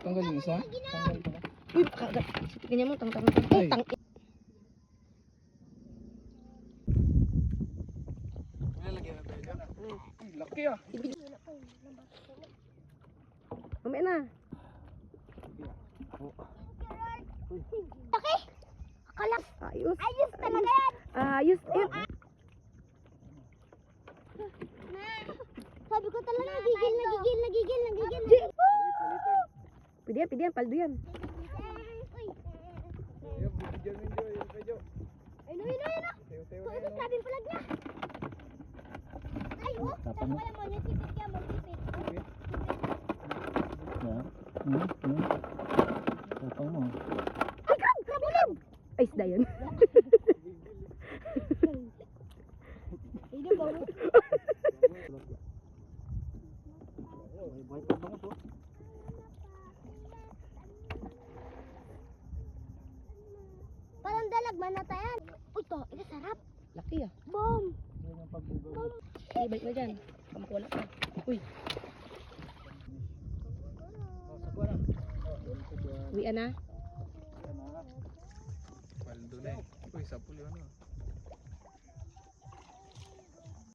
Tanggal yung isa? Tanggal pala. Uy, kagat. Sipikan niya mo, tang. Ay. Tang. Laki ah. Mamaya na. Laki! Akala. Ayos. Ayos talaga yan. Ayos. Ayun. Sabi ko talaga, nagigil. Pwede yan, paldo yan. Ayun. Suusok sabi yung palag niya. Ay, oh. Sabi ko lang mo, nasipit ka, magsipit. Tapang mo. Ay, krabulim! Ay, isda yan. Hindi ba? Parang dalagman na tayo. Uy, to, ito sarap. Laki ah. Boom! Ay, balik na dyan. Kamakuha pa. Uy, uwian na. Paldo na eh. Uy, sapul yun ah.